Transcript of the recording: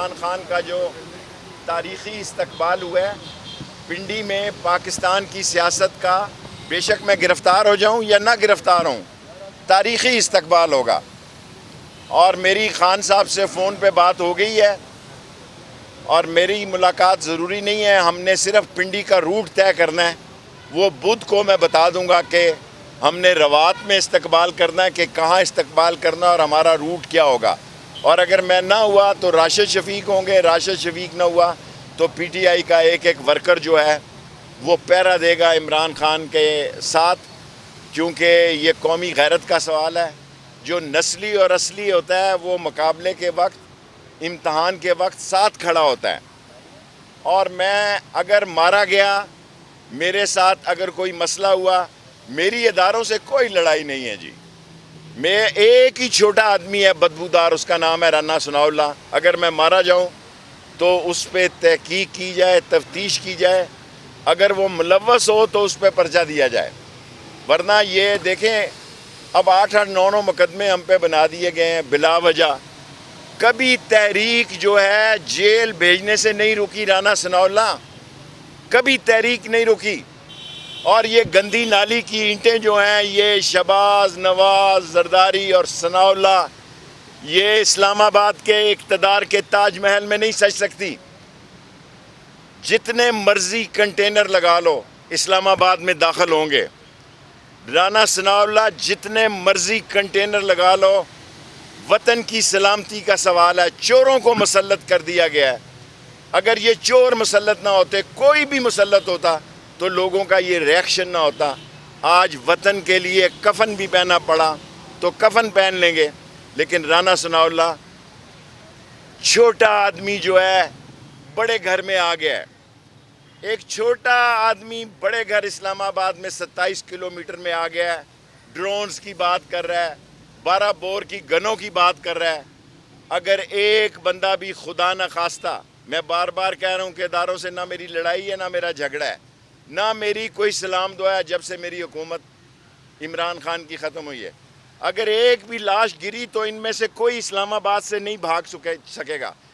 عمران خان کا جو تاریخی استقبال ہوا ہے پنڈی میں پاکستان کی سیاست کا، بے شک میں گرفتار ہو جاؤں یا نہ گرفتار ہوں، تاریخی استقبال ہوگا۔ اور میری خان صاحب سے فون پہ بات ہو گئی ہے اور میری ملاقات ضروری نہیں ہے، ہم نے صرف پنڈی کا روٹ طے کرنا ہے۔ وہ بدھ کو میں بتا دوں گا کہ ہم نے روات میں استقبال کرنا ہے کہ کہاں استقبال کرنا اور ہمارا روٹ کیا ہوگا۔ اور اگر میں نہ ہوا تو راشد شفیق ہوں گے، راشد شفیق نہ ہوا تو پی ٹی آئی کا ایک ورکر جو ہے وہ پہرا دے گا عمران خان کے ساتھ، کیونکہ یہ قومی غیرت کا سوال ہے۔ جو نسلی اور اصلی ہوتا ہے وہ مقابلے کے وقت، امتحان کے وقت ساتھ کھڑا ہوتا ہے۔ اور میں اگر مارا گیا، میرے ساتھ اگر کوئی مسئلہ ہوا، میری اداروں سے کوئی لڑائی نہیں ہے جی۔ میں ایک ہی چھوٹا آدمی ہے بدبودار، اس کا نام ہے رانا ثناء اللہ۔ اگر میں مارا جاؤں تو اس پہ تحقیق کی جائے، تفتیش کی جائے، اگر وہ ملوث ہو تو اس پہ پرچہ دیا جائے۔ ورنہ یہ دیکھیں اب 8-9 مقدمے ہم پہ بنا دیے گئے ہیں بلا وجہ۔ کبھی تحریک جو ہے جیل بھیجنے سے نہیں رکی رانا ثناء اللہ، کبھی تحریک نہیں رکی۔ اور یہ گندی نالی کی اینٹیں جو ہیں یہ شہباز، نواز، زرداری اور ثناء اللہ، یہ اسلام آباد کے اقتدار کے تاج محل میں نہیں سج سکتی۔ جتنے مرضی کنٹینر لگا لو اسلام آباد میں داخل ہوں گے۔ رانا ثناء اللہ جتنے مرضی کنٹینر لگا لو، وطن کی سلامتی کا سوال ہے۔ چوروں کو مسلط کر دیا گیا ہے۔ اگر یہ چور مسلط نہ ہوتے، کوئی بھی مسلط ہوتا تو لوگوں کا یہ ریاکشن نہ ہوتا۔ آج وطن کے لیے کفن بھی پہنا پڑا تو کفن پہن لیں گے، لیکن رانا ثناء اللہ چھوٹا آدمی جو ہے بڑے گھر میں آ گیا ہے۔ ایک چھوٹا آدمی بڑے گھر اسلام آباد میں 27 کلومیٹر میں آ گیا ہے، ڈرونز کی بات کر رہا ہے، 12 بور کی گنوں کی بات کر رہا ہے۔ اگر ایک بندہ بھی خدا نہ خواستہ، میں بار بار کہہ رہا ہوں کہ اداروں سے نہ میری لڑائی ہے نہ میرا جھگڑا ہے، نہ میری کوئی سلام دعا ہے جب سے میری حکومت عمران خان کی ختم ہوئی ہے۔ اگر ایک بھی لاش گری تو ان میں سے کوئی اسلام آباد سے نہیں بھاگ سکے گا۔